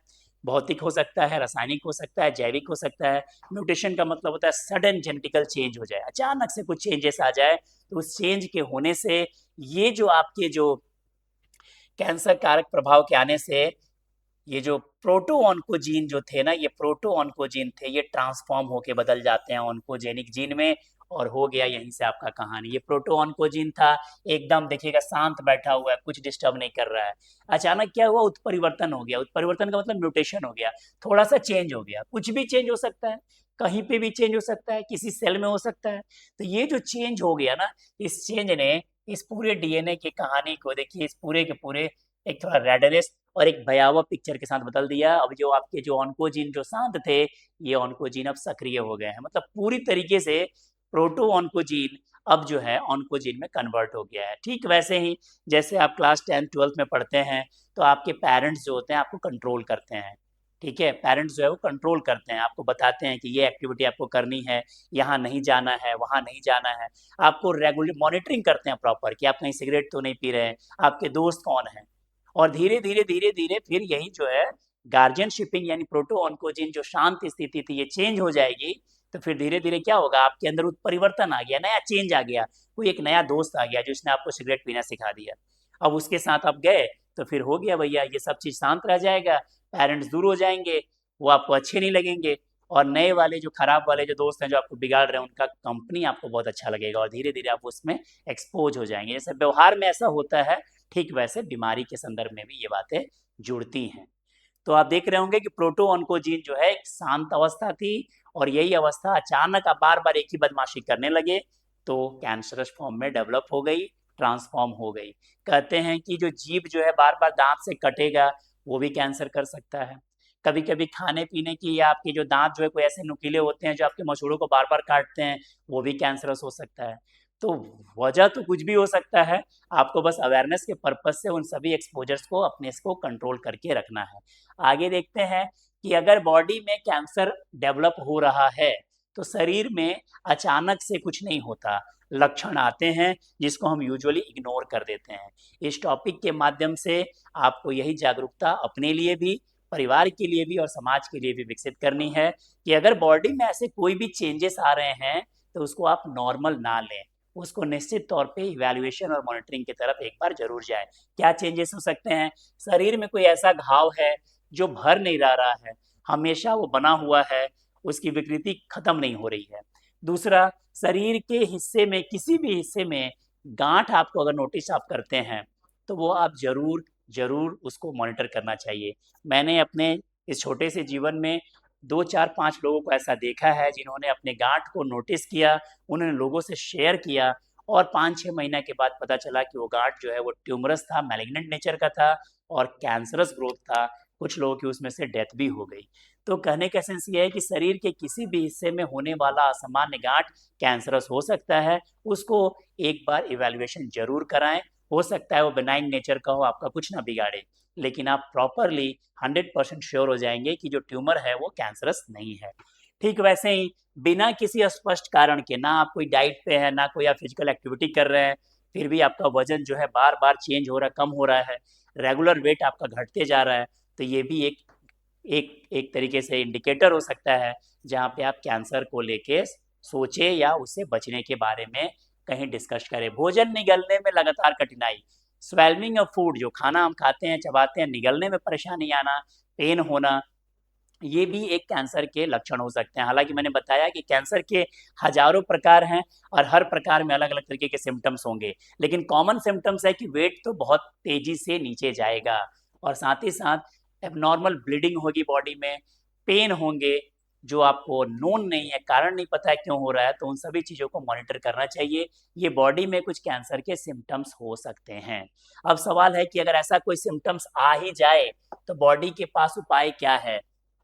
भौतिक हो सकता है, रासायनिक हो सकता है, जैविक हो सकता है। म्यूटेशन का मतलब होता है सडन जेनेटिकल चेंज हो जाए, अचानक से कुछ चेंजेस आ जाए। तो उस चेंज के होने से ये जो आपके जो कैंसर कारक प्रभाव के आने से ये जो प्रोटो ऑन्कोजीन जो थे ना, ये प्रोटो ऑन्कोजीन थे, ये ट्रांसफॉर्म होके बदल जाते हैं ऑन्कोजेनिक जीन में। और हो गया यहीं से आपका कहानी। ये प्रोटो ऑन्कोजीन था, एकदम देखिएगा शांत बैठा हुआ है, कुछ डिस्टर्ब नहीं कर रहा है। अचानक क्या हुआ, उत्परिवर्तन हो गया। उत्परिवर्तन का मतलब म्यूटेशन हो गया, थोड़ा सा चेंज हो गया। कुछ भी चेंज हो सकता है, कहीं पे भी चेंज हो सकता है, किसी सेल में हो सकता है। तो ये जो चेंज हो गया ना, इस चेंज ने इस पूरे डीएनए की कहानी को देखिए, इस पूरे के पूरे एक थोड़ा रेडनेस और एक भयावह पिक्चर के साथ बदल दिया। अब जो आपके जो ऑन्कोजीन जो शांत थे, ये ऑन्कोजीन अब सक्रिय हो गए हैं। मतलब पूरी तरीके से प्रोटो ऑन्कोजीन अब जो है ऑन्कोजीन में कन्वर्ट हो गया है। ठीक वैसे ही जैसे आप क्लास 10th 12th में पढ़ते हैं, तो आपके पेरेंट्स जो होते हैं आपको कंट्रोल करते हैं। ठीक है, पेरेंट्स जो है वो कंट्रोल करते हैं, आपको बताते हैं कि ये एक्टिविटी आपको करनी है, यहाँ नहीं जाना है, वहाँ नहीं जाना है। आपको रेगुलर मॉनिटरिंग करते हैं प्रॉपर, कि आप कहीं सिगरेट तो नहीं पी रहे हैं, आपके दोस्त कौन हैं। और धीरे धीरे धीरे धीरे फिर यही जो है गार्जियन शिपिंग यानी प्रोटो ऑन्कोजीन जो शांत स्थिति थी, ये चेंज हो जाएगी। तो फिर धीरे धीरे क्या होगा, आपके अंदर परिवर्तन आ गया, नया चेंज आ गया। कोई एक नया दोस्त आ गया जिसने आपको सिगरेट पीना सिखा दिया। अब उसके साथ आप गए, तो फिर हो गया भैया, ये सब चीज शांत रह जाएगा, पेरेंट्स दूर हो जाएंगे, वो आपको अच्छे नहीं लगेंगे। और नए वाले जो खराब वाले जो दोस्त हैं जो आपको बिगाड़ रहे हैं, उनका कंपनी आपको बहुत अच्छा लगेगा, और धीरे धीरे आप उसमें एक्सपोज हो जाएंगे। जैसे व्यवहार में ऐसा होता है, ठीक वैसे बीमारी के संदर्भ में भी ये बातें जुड़ती हैं। तो आप देख रहे होंगे कि प्रोटो ऑन्कोजीन जो है एक शांत अवस्था थी, और यही अवस्था अचानक आप बार बार एक ही बदमाशी करने लगे, तो कैंसरस फॉर्म में डेवलप हो गई, ट्रांसफॉर्म हो गई। कहते हैं कि जो जीभ जो है बार बार दांत से कटेगा, वो भी कैंसर कर सकता है। कभी कभी खाने पीने की या आपके जो दांत जो है कोई ऐसे नुकीले होते हैं जो आपके मसूड़ों को बार बार काटते हैं, वो भी कैंसरस हो सकता है। तो वजह तो कुछ भी हो सकता है, आपको बस अवेयरनेस के पर्पज से उन सभी एक्सपोजर्स को अपने को कंट्रोल करके रखना है। आगे देखते हैं कि अगर बॉडी में कैंसर डेवलप हो रहा है, तो शरीर में अचानक से कुछ नहीं होता, लक्षण आते हैं जिसको हम यूजुअली इग्नोर कर देते हैं। इस टॉपिक के माध्यम से आपको यही जागरूकता अपने लिए भी, परिवार के लिए भी और समाज के लिए भी विकसित करनी है कि अगर बॉडी में ऐसे कोई भी चेंजेस आ रहे हैं, तो उसको आप नॉर्मल ना लें, उसको निश्चित तौर पे इवैल्यूएशन और मॉनिटरिंग की तरफ एक बार जरूर जाए। क्या चेंजेस हो सकते हैं, शरीर में कोई ऐसा घाव है जो भर नहीं रहा है, हमेशा वो बना हुआ है, उसकी विकृति खत्म नहीं हो रही है। दूसरा, शरीर के हिस्से में किसी भी हिस्से में गांठ आपको अगर नोटिस आप करते हैं, तो वो आप जरूर जरूर उसको मॉनिटर करना चाहिए। मैंने अपने इस छोटे से जीवन में 2 4 5 लोगों को ऐसा देखा है जिन्होंने अपने गांठ को नोटिस किया, उन्होंने लोगों से शेयर किया, और 5 6 महीना के बाद पता चला कि वो गांठ जो है वो ट्यूमरस था, मैलिग्नेंट नेचर का था, और कैंसरस ग्रोथ था। कुछ लोगों की उसमें से डेथ भी हो गई। तो कहने का सेंस ये है कि शरीर के किसी भी हिस्से में होने वाला असामान्य गांठ कैंसरस हो सकता है, उसको एक बार इवैल्यूएशन जरूर कराएं। हो सकता है वो बेनाइन नेचर का हो, आपका कुछ ना बिगाड़े, लेकिन आप प्रॉपरली 100% श्योर हो जाएंगे कि जो ट्यूमर है वो कैंसरस नहीं है। ठीक वैसे ही बिना किसी स्पष्ट कारण के, ना आप कोई डाइट पे है, ना कोई आप फिजिकल एक्टिविटी कर रहे हैं, फिर भी आपका वजन जो है बार बार चेंज हो रहा है, कम हो रहा है, रेगुलर वेट आपका घटते जा रहा है, तो ये भी एक एक एक तरीके से इंडिकेटर हो सकता है जहाँ पे आप कैंसर को लेके सोचे या उससे बचने के बारे में कहीं डिस्कस करें। भोजन निगलने में लगातार कठिनाई, स्वेलमिंग ऑफ फूड, जो खाना हम खाते हैं चबाते हैं, निगलने में परेशानी आना, पेन होना, ये भी एक कैंसर के लक्षण हो सकते हैं। हालांकि मैंने बताया कि कैंसर के हजारों प्रकार हैं, और हर प्रकार में अलग अलग तरीके के सिम्टम्स होंगे, लेकिन कॉमन सिम्टम्स है कि वेट तो बहुत तेजी से नीचे जाएगा, और साथ ही साथ एबनॉर्मल ब्लीडिंग होगी बॉडी में, पेन होंगे जो आपको नोन नहीं है, कारण नहीं पता है क्यों हो रहा है, तो उन सभी चीज़ों को मॉनिटर करना चाहिए। ये बॉडी में कुछ कैंसर के सिम्टम्स हो सकते हैं। अब सवाल है कि अगर ऐसा कोई सिम्टम्स आ ही जाए, तो बॉडी के पास उपाय क्या है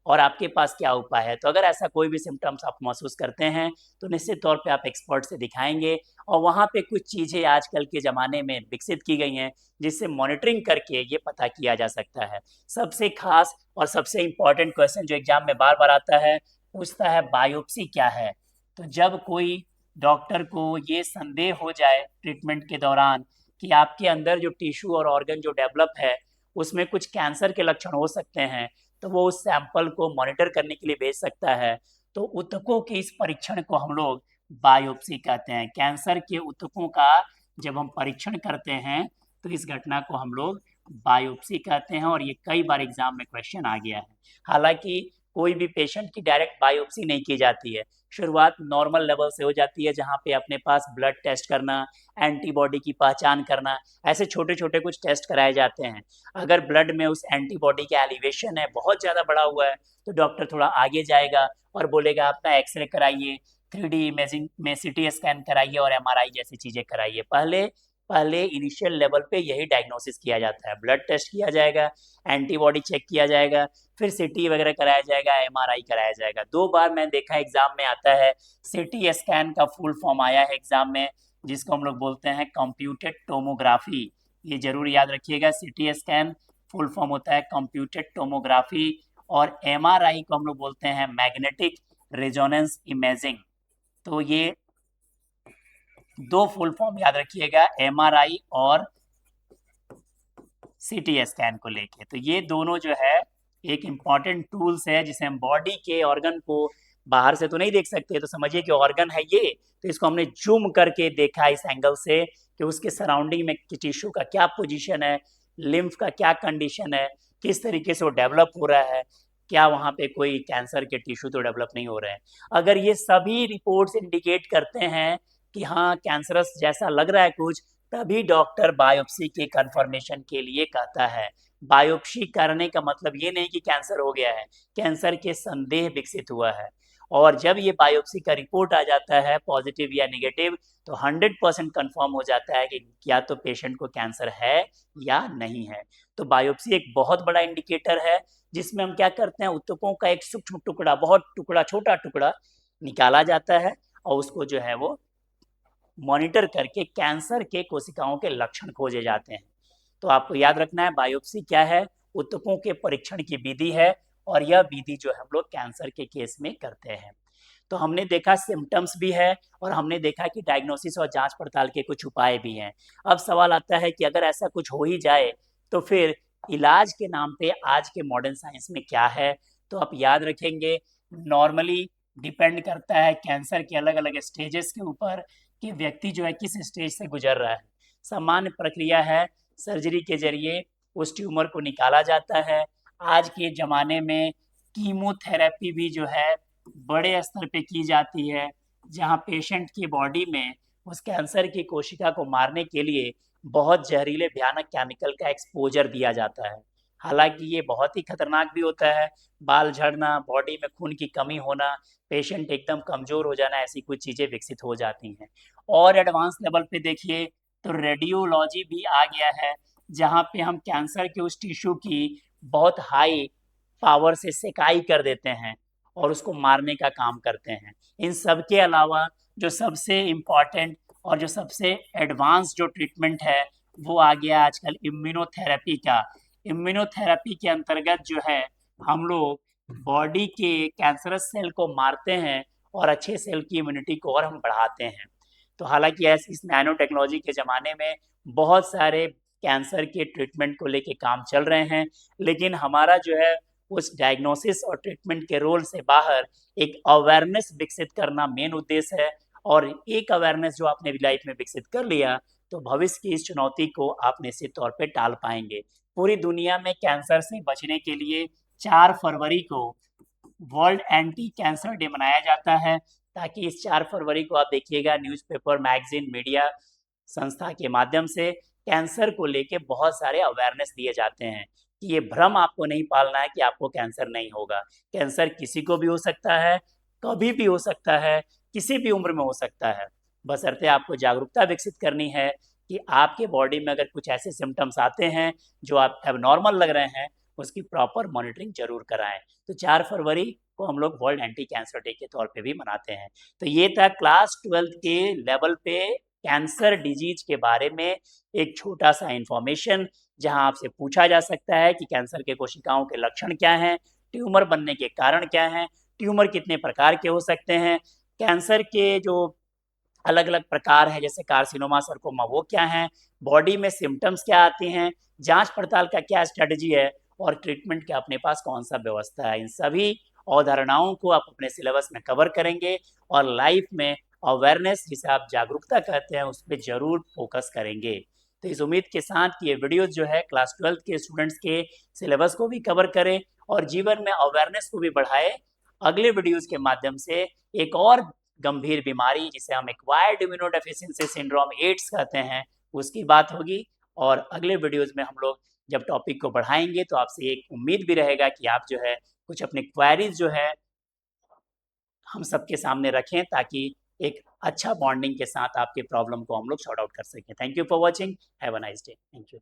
और आपके पास क्या उपाय है। तो अगर ऐसा कोई भी सिम्टम्स आप महसूस करते हैं, तो निश्चित तौर पे आप एक्सपर्ट से दिखाएंगे, और वहाँ पे कुछ चीज़ें आजकल के ज़माने में विकसित की गई हैं जिससे मॉनिटरिंग करके ये पता किया जा सकता है। सबसे खास और सबसे इम्पॉर्टेंट क्वेश्चन जो एग्जाम में बार बार आता है, पूछता है बायोप्सी क्या है। तो जब कोई डॉक्टर को ये संदेह हो जाए ट्रीटमेंट के दौरान कि आपके अंदर जो टिश्यू और ऑर्गन जो डेवलप है उसमें कुछ कैंसर के लक्षण हो सकते हैं, तो वो उस सैंपल को मॉनिटर करने के लिए भेज सकता है। तो ऊतकों के इस परीक्षण को हम लोग बायोप्सी कहते हैं। कैंसर के ऊतकों का जब हम परीक्षण करते हैं तो इस घटना को हम लोग बायोप्सी कहते हैं, और ये कई बार एग्जाम में क्वेश्चन आ गया है। हालांकि कोई भी पेशेंट की डायरेक्ट बायोप्सी नहीं की जाती है, शुरुआत नॉर्मल लेवल से हो जाती है, जहाँ पे अपने पास ब्लड टेस्ट करना, एंटीबॉडी की पहचान करना, ऐसे छोटे छोटे कुछ टेस्ट कराए जाते हैं। अगर ब्लड में उस एंटीबॉडी का एलिवेशन है, बहुत ज़्यादा बढ़ा हुआ है, तो डॉक्टर थोड़ा आगे जाएगा और बोलेगा अपना एक्सरे कराइए, 3D इमेजिंग में CT स्कैन कराइए और MRI जैसी चीज़ें कराइए। पहले पहले इनिशियल लेवल पे यही डायग्नोसिस किया जाता है, ब्लड टेस्ट किया जाएगा, एंटीबॉडी चेक किया जाएगा, फिर CT वगैरह कराया जाएगा, MRI कराया जाएगा। 2 बार मैं देखा एग्जाम में आता है, CT स्कैन का फुल फॉर्म आया है एग्जाम में, जिसको हम लोग बोलते हैं कंप्यूटेड टोमोग्राफी। ये जरूर याद रखिएगा, CT स्कैन फुल फॉर्म होता है कंप्यूटेड टोमोग्राफी, और MRI को हम लोग बोलते हैं मैग्नेटिक रेजोनेंस इमेजिंग। तो ये 2 फुल फॉर्म याद रखिएगा, MRI और CT स्कैन को लेके। तो ये दोनों जो है एक इम्पॉर्टेंट टूल्स है, जिसे हम बॉडी के ऑर्गन को बाहर से तो नहीं देख सकते, तो समझिए कि ऑर्गन है ये, तो इसको हमने जूम करके देखा इस एंगल से कि उसके सराउंडिंग में टिश्यू का क्या पोजीशन है, लिम्फ का क्या कंडीशन है, किस तरीके से वो डेवलप हो रहा है, क्या वहाँ पे कोई कैंसर के टिश्यू तो डेवलप नहीं हो रहे हैं। अगर ये सभी रिपोर्ट्स इंडिकेट करते हैं कि हाँ कैंसरस जैसा लग रहा है कुछ, तभी डॉक्टर बायोप्सी के कंफर्मेशन के लिए कहता है। बायोप्सी करने का मतलब ये नहीं कि कैंसर हो गया है, कैंसर के संदेह विकसित हुआ है, और जब ये बायोप्सी का रिपोर्ट आ जाता है पॉजिटिव या नेगेटिव, तो 100% कंफर्म हो जाता है कि या तो पेशेंट को कैंसर है या नहीं है। तो बायोप्सी एक बहुत बड़ा इंडिकेटर है, जिसमें हम क्या करते हैं, ऊतकों का एक सूक्ष्म टुकड़ा, बहुत टुकड़ा, छोटा टुकड़ा निकाला जाता है, और उसको जो है वो मॉनिटर करके कैंसर के कोशिकाओं के लक्षण खोजे जाते हैं। तो आपको याद रखना है बायोप्सी क्या है, ऊतकों के परीक्षण की विधि है, और यह विधि जो हम लोग कैंसर के केस में करते हैं। तो हमने देखा सिम्टम्स भी है, और हमने देखा कि डायग्नोसिस और जांच पड़ताल के कुछ उपाय भी हैं। अब सवाल आता है कि अगर ऐसा कुछ हो ही जाए तो फिर इलाज के नाम पे आज के मॉडर्न साइंस में क्या है। तो आप याद रखेंगे, नॉर्मली डिपेंड करता है कैंसर के अलग अलग स्टेजेस के ऊपर कि व्यक्ति जो है किस स्टेज से गुजर रहा है। सामान्य प्रक्रिया है, सर्जरी के जरिए उस ट्यूमर को निकाला जाता है। आज के ज़माने में कीमोथेरेपी भी जो है बड़े स्तर पे की जाती है, जहाँ पेशेंट की बॉडी में उस कैंसर की कोशिका को मारने के लिए बहुत जहरीले भयानक केमिकल का एक्सपोजर दिया जाता है। हालांकि ये बहुत ही खतरनाक भी होता है, बाल झड़ना, बॉडी में खून की कमी होना, पेशेंट एकदम कमज़ोर हो जाना, ऐसी कुछ चीज़ें विकसित हो जाती हैं। और एडवांस लेवल पे देखिए तो रेडियोलॉजी भी आ गया है, जहाँ पे हम कैंसर के उस टिश्यू की बहुत हाई पावर से सेकाई कर देते हैं और उसको मारने का काम करते हैं। इन सब के अलावा जो सबसे इम्पॉर्टेंट और जो सबसे एडवांस जो ट्रीटमेंट है, वो आ गया आजकल इम्यूनोथेरेपी का। इम्यूनोथेरेपी के अंतर्गत जो है हम लोग बॉडी के कैंसरस सेल को मारते हैं और अच्छे सेल की इम्यूनिटी को और हम बढ़ाते हैं। तो हालांकि ऐसे इस नैनो टेक्नोलॉजी के ज़माने में बहुत सारे कैंसर के ट्रीटमेंट को लेके काम चल रहे हैं, लेकिन हमारा जो है उस डायग्नोसिस और ट्रीटमेंट के रोल से बाहर एक अवेयरनेस विकसित करना मेन उद्देश्य है। और एक अवेयरनेस जो आपने लाइफ में विकसित कर लिया, तो भविष्य की इस चुनौती को आप निश्चित तौर पे टाल पाएंगे। पूरी दुनिया में कैंसर से बचने के लिए 4 फरवरी को वर्ल्ड एंटी कैंसर डे मनाया जाता है, ताकि इस 4 फरवरी को आप देखिएगा न्यूज़पेपर, मैगजीन, मीडिया संस्था के माध्यम से कैंसर को लेके बहुत सारे अवेयरनेस दिए जाते हैं कि ये भ्रम आपको नहीं पालना है कि आपको कैंसर नहीं होगा। कैंसर किसी को भी हो सकता है, कभी भी हो सकता है, किसी भी उम्र में हो सकता है। बशर्ते आपको जागरूकता विकसित करनी है कि आपके बॉडी में अगर कुछ ऐसे सिम्टम्स आते हैं जो आप एबनॉर्मल लग रहे हैं, उसकी प्रॉपर मॉनिटरिंग जरूर कराएं। तो 4 फरवरी को हम लोग वर्ल्ड एंटी कैंसर डे के तौर पे भी मनाते हैं। तो ये था क्लास 12 के लेवल पे कैंसर डिजीज के बारे में एक छोटा सा इंफॉर्मेशन, जहां आपसे पूछा जा सकता है कि कैंसर के कोशिकाओं के लक्षण क्या हैं, ट्यूमर बनने के कारण क्या हैं, ट्यूमर कितने प्रकार के हो सकते हैं, कैंसर के जो अलग अलग प्रकार हैं जैसे कार्सिनोमा, सरकोमा, वो क्या हैं, बॉडी में सिम्टम्स क्या आते हैं, जांच पड़ताल का क्या स्ट्रेटजी है और ट्रीटमेंट का अपने पास कौन सा व्यवस्था है, इन सभी अवधारणाओं को आप अपने सिलेबस में कवर करेंगे और लाइफ में अवेयरनेस जिसे आप जागरूकता कहते हैं उस पर जरूर फोकस करेंगे। तो इस उम्मीद के साथ कि ये वीडियो जो है क्लास 12th के स्टूडेंट्स के सिलेबस को भी कवर करे और जीवन में अवेयरनेस को भी बढ़ाए। अगले वीडियोस के माध्यम से एक और गंभीर बीमारी जिसे हम एक्वायर्ड इम्यूनोडेफिशिएंसी सिंड्रोम एड्स कहते हैं उसकी बात होगी। और अगले वीडियोस में हम लोग जब टॉपिक को बढ़ाएंगे तो आपसे एक उम्मीद भी रहेगा कि आप जो है कुछ अपने क्वेरीज जो है हम सबके सामने रखें ताकि एक अच्छा बॉन्डिंग के साथ आपके प्रॉब्लम को हम लोग सॉर्ट आउट कर सकें। Thank you for watching, have a nice day. Thank you.